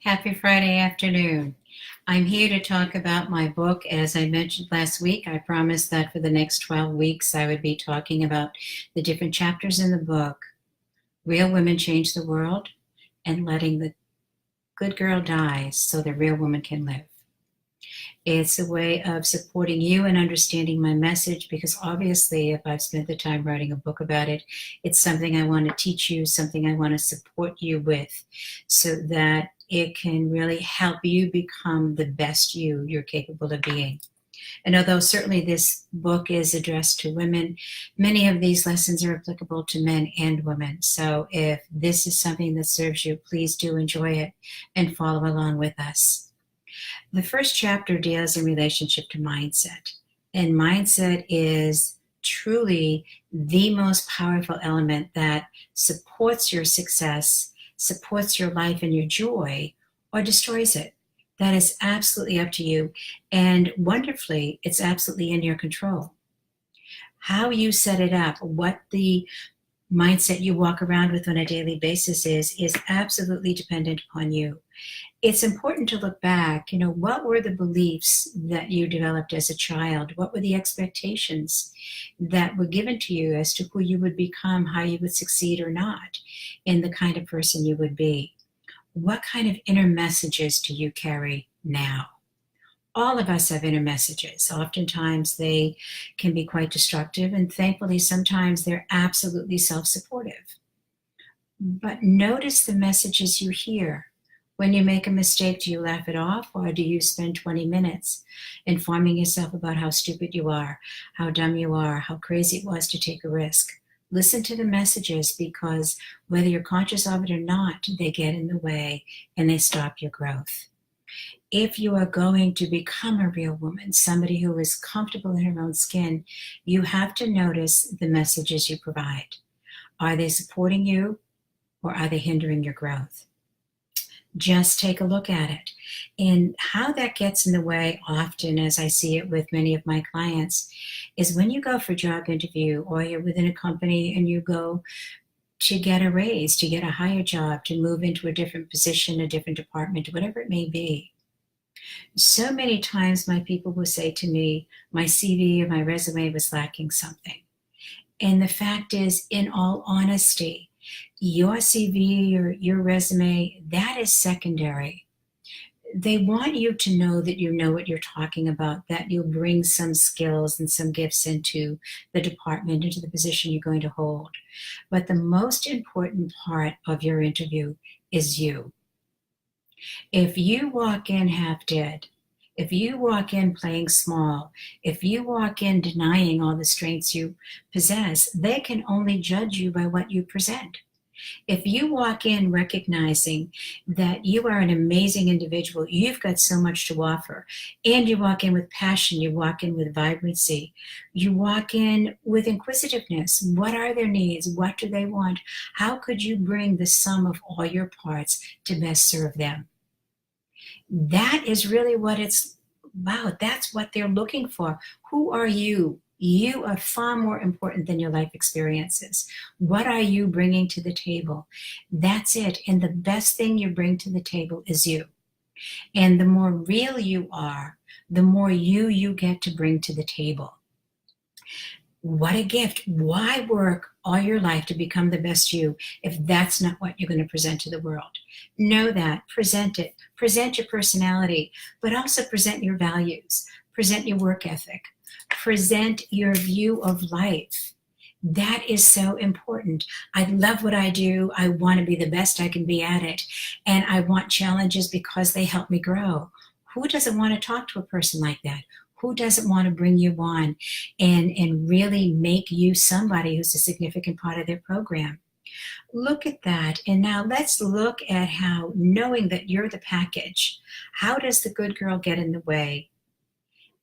Happy Friday afternoon. I'm here to talk about my book. As I mentioned last week, I promised that for the next 12 weeks I would be talking about the different chapters in the book. Real Women Change the World and Letting the Good Girl Die so the Real Woman can live. It's a way of supporting you and understanding my message because obviously, if I've spent the time writing a book about it, it's something I want to teach you, something I want to support you with so that it can really help you become the best you're capable of being. And although certainly this book is addressed to women, many of these lessons are applicable to men and women. So if this is something that serves you, please do enjoy it and follow along with us. The first chapter deals in relationship to mindset. And mindset is truly the most powerful element that supports your success, supports your life and your joy, or destroys it. That is absolutely up to you. And wonderfully, it's absolutely in your control. How you set it up, what the mindset you walk around with on a daily basis is absolutely dependent upon you. It's important to look back, what were the beliefs that you developed as a child? What were the expectations that were given to you as to who you would become, how you would succeed or not in the kind of person you would be? What kind of inner messages do you carry now? All of us have inner messages. Oftentimes they can be quite destructive, and thankfully sometimes they're absolutely self-supportive. But notice the messages you hear. When you make a mistake, do you laugh it off, or do you spend 20 minutes informing yourself about how stupid you are, how dumb you are, how crazy it was to take a risk? Listen to the messages because whether you're conscious of it or not, they get in the way and they stop your growth. If you are going to become a real woman, somebody who is comfortable in her own skin, you have to notice the messages you provide. Are they supporting you or are they hindering your growth? Just take a look at it. And how that gets in the way often, as I see it with many of my clients, is when you go for a job interview or you're within a company and you go to get a raise, to get a higher job, to move into a different position, a different department, whatever it may be. So many times my people will say to me, my CV or my resume was lacking something. And the fact is, in all honesty, your CV or your resume, that is secondary. They want you to know that you know what you're talking about, that you'll bring some skills and some gifts into the department, into the position you're going to hold. But the most important part of your interview is you. If you walk in half dead, if you walk in playing small, if you walk in denying all the strengths you possess, they can only judge you by what you present. If you walk in recognizing that you are an amazing individual, you've got so much to offer, and you walk in with passion, you walk in with vibrancy, you walk in with inquisitiveness. What are their needs? What do they want? How could you bring the sum of all your parts to best serve them? That is really what it's about. That's what they're looking for. Who are you? You are far more important than your life experiences. What are you bringing to the table? That's it. And the best thing you bring to the table is you. And the more real you are, the more you get to bring to the table. What a gift. Why work all your life to become the best you if that's not what you're going to present to the world? Know that. Present it. Present your personality, but also present your values. Present your work ethic. Present your view of life. That is so important. I love what I do. I want to be the best I can be at it. And I want challenges because they help me grow. Who doesn't want to talk to a person like that? Who doesn't want to bring you on and really make you somebody who's a significant part of their program? Look at that. And now let's look at how, knowing that you're the package, how does the good girl get in the way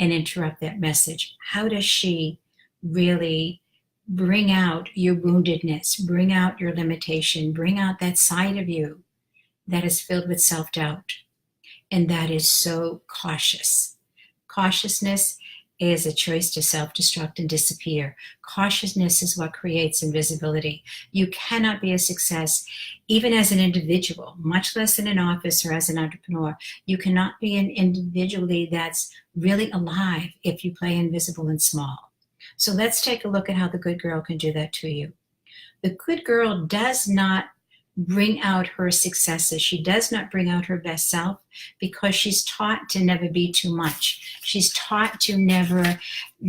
and interrupt that message? How does she really bring out your woundedness, bring out your limitation, bring out that side of you that is filled with self-doubt and that is so cautious? Cautiousness is a choice to self-destruct and disappear. Cautiousness is what creates invisibility. You cannot be a success, even as an individual, much less in an office or as an entrepreneur. You cannot be an individually that's really alive if you play invisible and small. So let's take a look at how the good girl can do that to you. The good girl does not bring out her successes. She does not bring out her best self because she's taught to never be too much. She's taught to never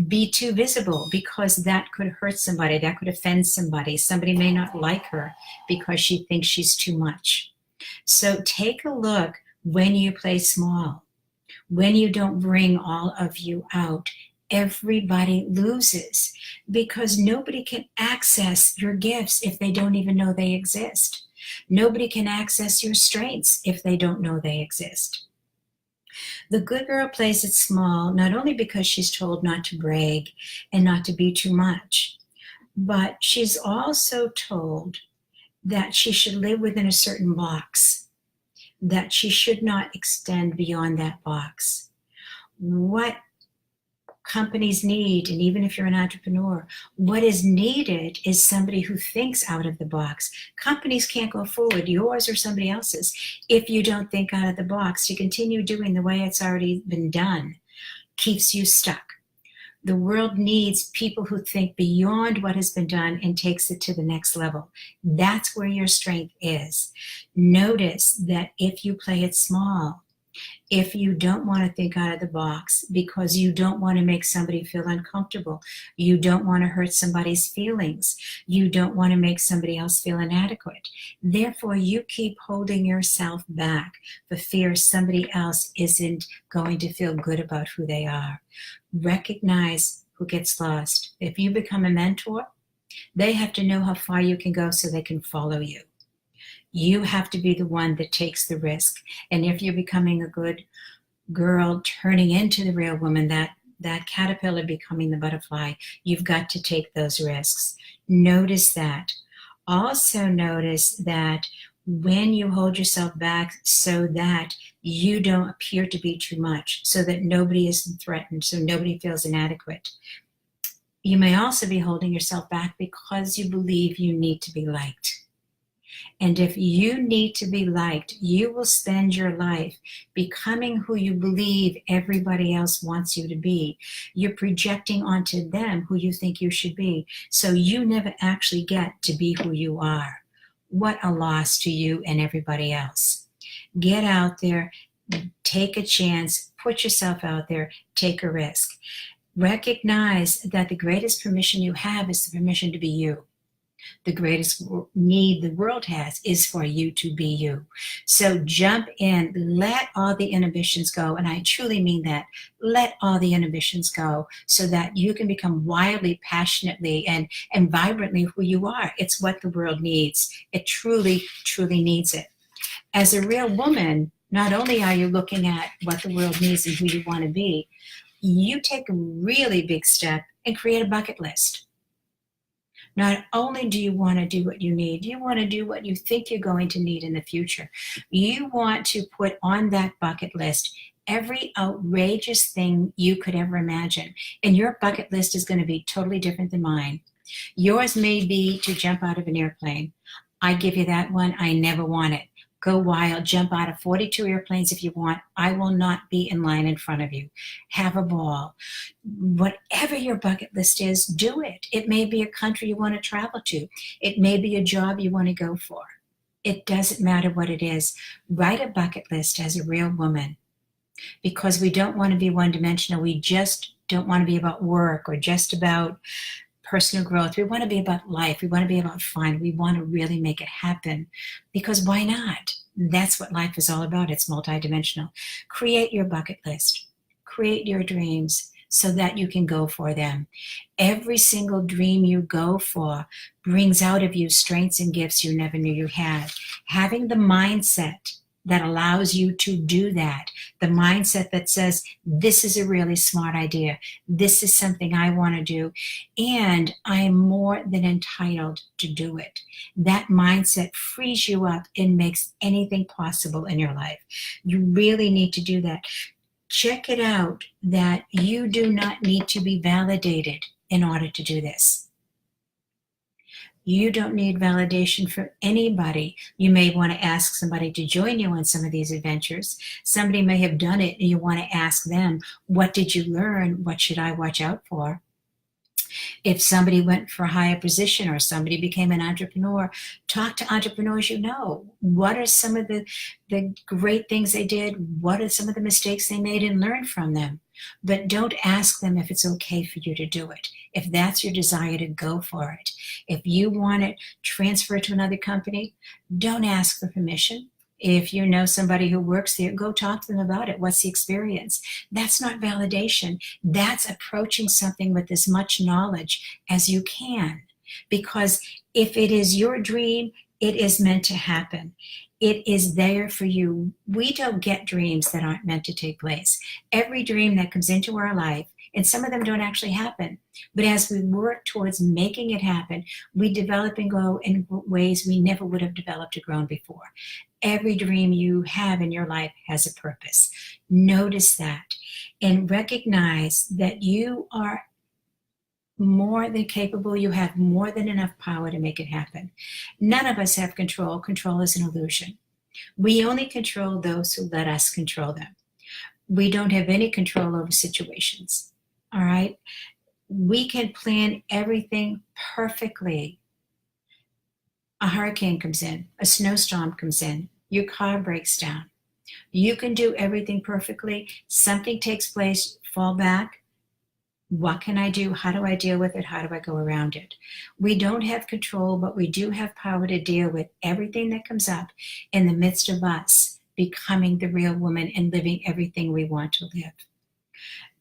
be too visible because that could hurt somebody, that could offend somebody. Somebody may not like her because she thinks she's too much. So take a look when you play small, when you don't bring all of you out. Everybody loses because nobody can access your gifts if they don't even know they exist. Nobody can access your strengths if they don't know they exist. The good girl plays it small, not only because she's told not to brag and not to be too much, but she's also told that she should live within a certain box, that she should not extend beyond that box. What companies need, and even if you're an entrepreneur, what is needed is somebody who thinks out of the box. Companies can't go forward, yours or somebody else's, if you don't think out of the box. To continue doing the way it's already been done keeps you stuck. The world needs people who think beyond what has been done and takes it to the next level. That's where your strength is. Notice that if you play it small, if you don't want to think out of the box because you don't want to make somebody feel uncomfortable, you don't want to hurt somebody's feelings, you don't want to make somebody else feel inadequate, therefore you keep holding yourself back for fear somebody else isn't going to feel good about who they are. Recognize who gets lost. If you become a mentor, they have to know how far you can go so they can follow you. You have to be the one that takes the risk. And if you're becoming a good girl, turning into the real woman, that caterpillar becoming the butterfly, you've got to take those risks. Notice that. Also notice that when you hold yourself back so that you don't appear to be too much, so that nobody is threatened, so nobody feels inadequate. You may also be holding yourself back because you believe you need to be liked. And if you need to be liked, you will spend your life becoming who you believe everybody else wants you to be. You're projecting onto them who you think you should be. So you never actually get to be who you are. What a loss to you and everybody else. Get out there, take a chance, put yourself out there, take a risk. Recognize that the greatest permission you have is the permission to be you. The greatest need the world has is for you to be you. So jump in, let all the inhibitions go, and I truly mean that. Let all the inhibitions go so that you can become wildly, passionately, and vibrantly who you are. It's what the world needs. It truly, truly needs it. As a real woman, not only are you looking at what the world needs and who you want to be, you take a really big step and create a bucket list. Not only do you want to do what you need, you want to do what you think you're going to need in the future. You want to put on that bucket list every outrageous thing you could ever imagine. And your bucket list is going to be totally different than mine. Yours may be to jump out of an airplane. I give you that one. I never want it. Go wild, jump out of 42 airplanes if you want. I will not be in line in front of you. Have a ball. Whatever your bucket list is, do it. It may be a country you want to travel to. It may be a job you want to go for. It doesn't matter what it is. Write a bucket list as a real woman, because we don't want to be one-dimensional. We just don't want to be about work or just about personal growth. We want to be about life. We want to be about fun. We want to really make it happen, because why not? That's what life is all about. It's multidimensional. Create your bucket list. Create your dreams so that you can go for them. Every single dream you go for brings out of you strengths and gifts you never knew you had. Having the mindset that allows you to do that, the mindset that says, this is a really smart idea, this is something I want to do, and I am more than entitled to do it. That mindset frees you up and makes anything possible in your life. You really need to do that. check it out that you do not need to be validated in order to do this. You don't need validation from anybody. You may want to ask somebody to join you on some of these adventures. Somebody may have done it and you want to ask them, what did you learn? What should I watch out for? If somebody went for a higher position or somebody became an entrepreneur, talk to entrepreneurs you know. What are some of the great things they did? What are some of the mistakes they made, and learn from them? But don't ask them if it's okay for you to do it. If that's your desire, to go for it. If you want to transfer to another company, don't ask for permission. If you know somebody who works there, go talk to them about it. What's the experience? That's not validation. That's approaching something with as much knowledge as you can. Because if it is your dream, it is meant to happen. It is there for you. We don't get dreams that aren't meant to take place. Every dream that comes into our life, and some of them don't actually happen, but as we work towards making it happen, we develop and grow in ways we never would have developed or grown before. Every dream you have in your life has a purpose. Notice that and recognize that you are more than capable. You have more than enough power to make it happen. None of us have control. Control is an illusion. We only control those who let us control them. We don't have any control over situations. All right? We can plan everything perfectly. A hurricane comes in, a snowstorm comes in, your car breaks down. You can do everything perfectly. Something takes place, fall back. What can I do? How do I deal with it? How do I go around it? We don't have control, but we do have power to deal with everything that comes up in the midst of us becoming the real woman and living everything we want to live.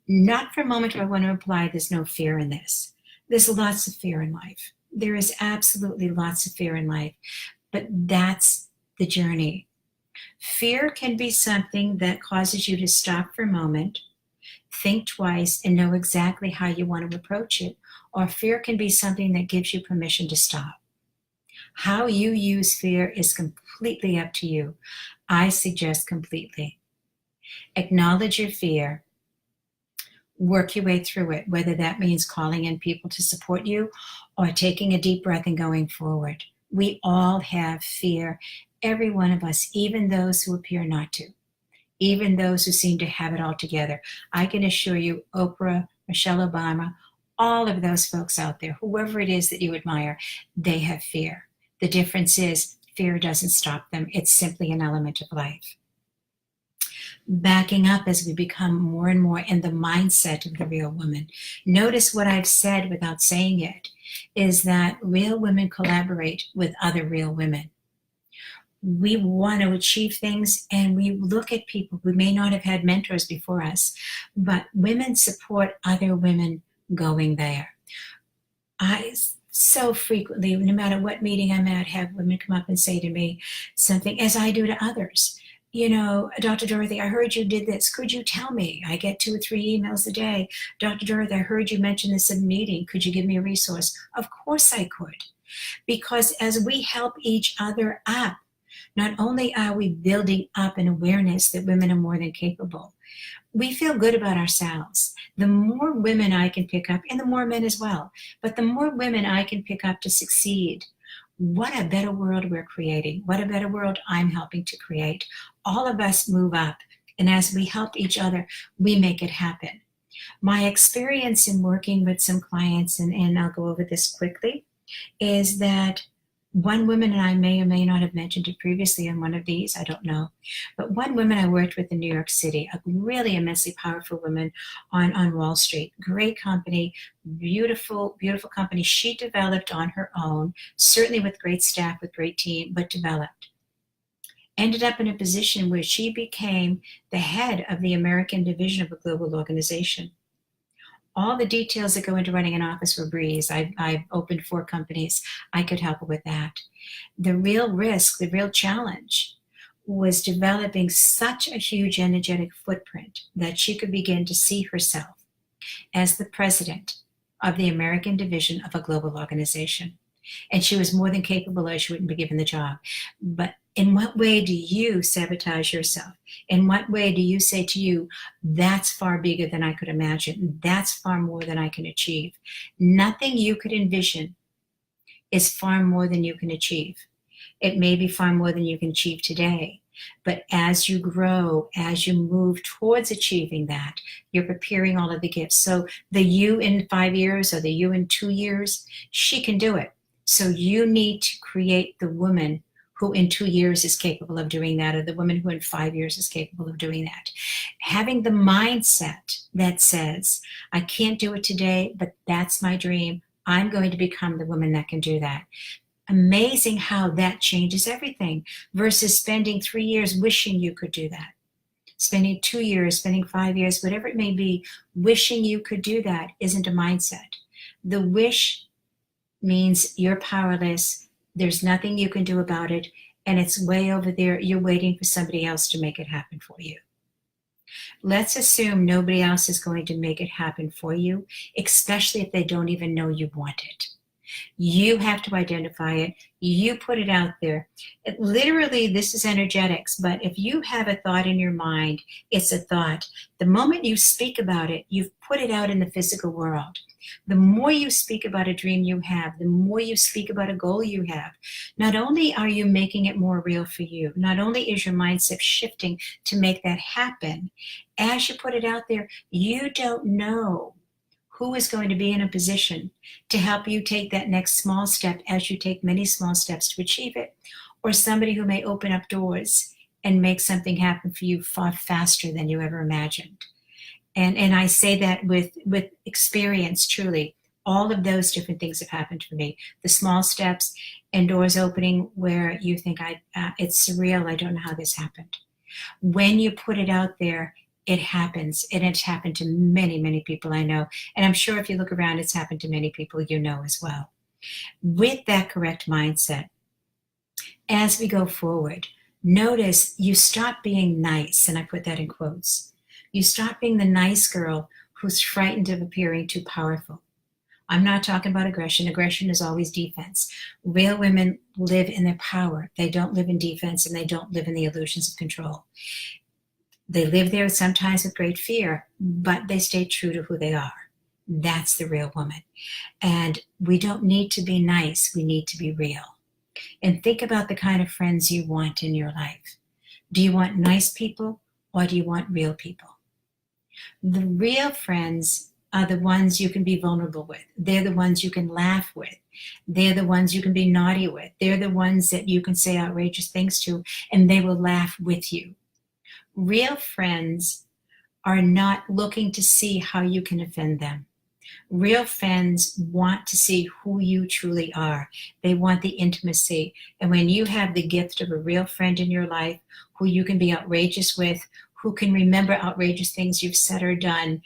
Not for a moment do I want to imply there's no fear in this. There's lots of fear in life. There is absolutely lots of fear in life, but that's the journey. Fear can be something that causes you to stop for a moment, think twice, and know exactly how you want to approach it. Or fear can be something that gives you permission to stop. How you use fear is completely up to you. I suggest completely. Acknowledge your fear. Work your way through it, whether that means calling in people to support you or taking a deep breath and going forward. We all have fear, every one of us, even those who appear not to, even those who seem to have it all together. I can assure you, Oprah, Michelle Obama, all of those folks out there, whoever it is that you admire, they have fear. The difference is fear doesn't stop them. It's simply an element of life. Backing up as we become more and more in the mindset of the real woman. Notice what I've said without saying it, is that real women collaborate with other real women. We want to achieve things and we look at people who may not have had mentors before us, but women support other women going there. I so frequently, no matter what meeting I'm at, have women come up and say to me something, as I do to others. You know, Dr. Dorothy, I heard you did this. Could you tell me? I get 2 or 3 emails a day. Dr. Dorothy, I heard you mention this in a meeting. Could you give me a resource? Of course I could. Because as we help each other up, not only are we building up an awareness that women are more than capable, we feel good about ourselves. The more women I can pick up, and the more men as well, but the more women I can pick up to succeed, what a better world we're creating. What a better world I'm helping to create. All of us move up, and as we help each other, we make it happen. My experience in working with some clients, and I'll go over this quickly, is that one woman, and I may or may not have mentioned it previously in one of these, I don't know, but one woman I worked with in New York City, a really immensely powerful woman on Wall Street, great company, beautiful, beautiful company. She developed on her own, certainly with great staff, with great team, but developed. Ended up in a position where she became the head of the American division of a global organization. All the details that go into running an office were breeze. I've opened 4 companies. I could help her with that. The real risk, the real challenge was developing such a huge energetic footprint that she could begin to see herself as the president of the American division of a global organization. And she was more than capable, or she wouldn't be given the job. But In what way do you sabotage yourself? In what way do you say to you, that's far bigger than I could imagine? That's far more than I can achieve. Nothing you could envision is far more than you can achieve. It may be far more than you can achieve today. But as you grow, as you move towards achieving that, you're preparing all of the gifts. So the you in 5 years or the you in 2 years, she can do it. So you need to create the woman who in 2 years is capable of doing that, or the woman who in 5 years is capable of doing that. Having the mindset that says, I can't do it today, but that's my dream. I'm going to become the woman that can do that. Amazing how that changes everything versus spending 3 years wishing you could do that. Spending 2 years, spending 5 years, whatever it may be, wishing you could do that isn't a mindset. The wish means you're powerless. There's nothing you can do about it. And it's way over there. You're waiting for somebody else to make it happen for you. Let's assume nobody else is going to make it happen for you, especially if they don't even know you want it. You have to identify it. You put it out there. Literally, this is energetics, but if you have a thought in your mind, it's a thought. The moment you speak about it, you've put it out in the physical world. The more you speak about a dream you have, the more you speak about a goal you have, not only are you making it more real for you, not only is your mindset shifting to make that happen, as you put it out there, you don't know who is going to be in a position to help you take that next small step as you take many small steps to achieve it, or somebody who may open up doors and make something happen for you far faster than you ever imagined. And I say that with experience, truly. All of those different things have happened for me. The small steps and doors opening where you think, it's surreal, I don't know how this happened. When you put it out there, it happens. And it's happened to many, many people I know. And I'm sure if you look around, it's happened to many people you know as well. With that correct mindset, as we go forward, notice you stop being nice, and I put that in quotes. You stop being the nice girl who's frightened of appearing too powerful. I'm not talking about aggression. Aggression is always defense. Real women live in their power. They don't live in defense, and they don't live in the illusions of control. They live there sometimes with great fear, but they stay true to who they are. That's the real woman. And we don't need to be nice. We need to be real. And think about the kind of friends you want in your life. Do you want nice people, or do you want real people? The real friends are the ones you can be vulnerable with. They're the ones you can laugh with. They're the ones you can be naughty with. They're the ones that you can say outrageous things to, and they will laugh with you. Real friends are not looking to see how you can offend them. Real friends want to see who you truly are. They want the intimacy. And when you have the gift of a real friend in your life who you can be outrageous with, who can remember outrageous things you've said or done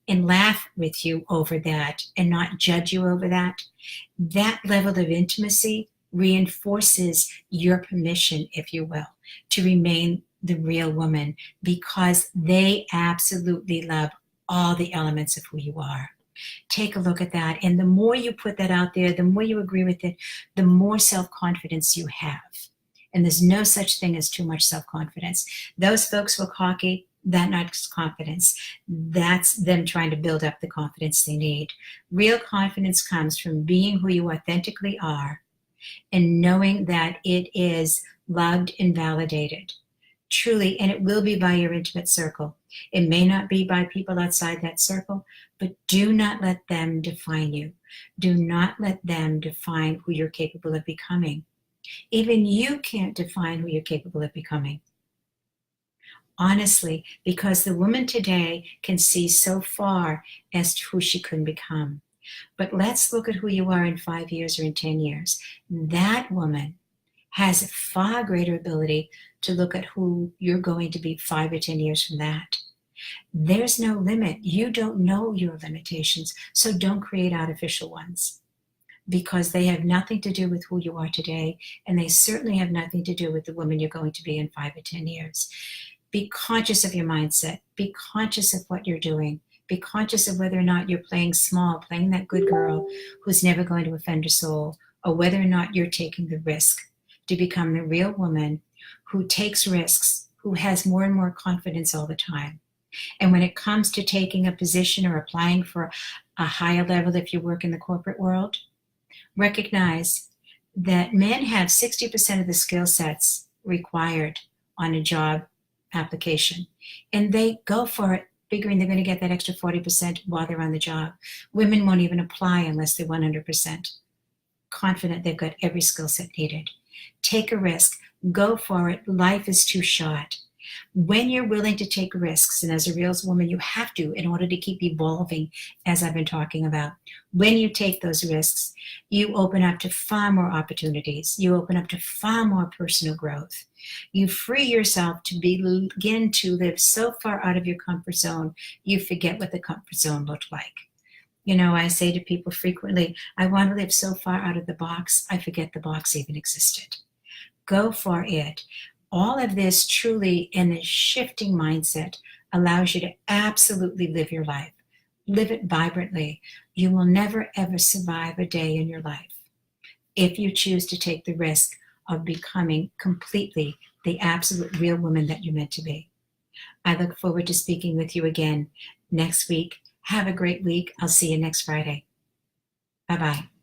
and laugh with you over that and not judge you over that, that level of intimacy reinforces your permission, if you will, to remain the real woman, because they absolutely love all the elements of who you are. Take a look at that. And the more you put that out there, the more you agree with it, the more self-confidence you have. And there's no such thing as too much self-confidence. Those folks who are cocky, that's not confidence. That's them trying to build up the confidence they need. Real confidence comes from being who you authentically are and knowing that it is loved and validated. Truly, and it will be by your intimate circle. It may not be by people outside that circle, but do not let them define you. Do not let them define who you're capable of becoming. Even you can't define who you're capable of becoming. Honestly, because the woman today can see so far as to who she could become. But let's look at who you are in 5 years or in 10 years. That woman has a far greater ability to look at who you're going to be 5 or 10 years from that. There's no limit. You don't know your limitations, so don't create artificial ones, because they have nothing to do with who you are today, and they certainly have nothing to do with the woman you're going to be in 5 or 10 years. Be conscious of your mindset. Be conscious of what you're doing. Be conscious of whether or not you're playing small, playing that good girl who's never going to offend a soul, or whether or not you're taking the risk to become the real woman who takes risks, who has more and more confidence all the time. And when it comes to taking a position or applying for a higher level, if you work in the corporate world, recognize that men have 60% of the skill sets required on a job application. And they go for it, figuring they're going to get that extra 40% while they're on the job. Women won't even apply unless they're 100% confident they've got every skill set needed. Take a risk. Go for it. Life is too short. When you're willing to take risks, and as a real woman, you have to in order to keep evolving, as I've been talking about. When you take those risks, you open up to far more opportunities. You open up to far more personal growth. You free yourself to begin to live so far out of your comfort zone, you forget what the comfort zone looked like. You know, I say to people frequently, I want to live so far out of the box, I forget the box even existed. Go for it. All of this truly in a shifting mindset allows you to absolutely live your life. Live it vibrantly. You will never ever survive a day in your life if you choose to take the risk of becoming completely the absolute real woman that you're meant to be. I look forward to speaking with you again next week. Have a great week. I'll see you next Friday. Bye-bye.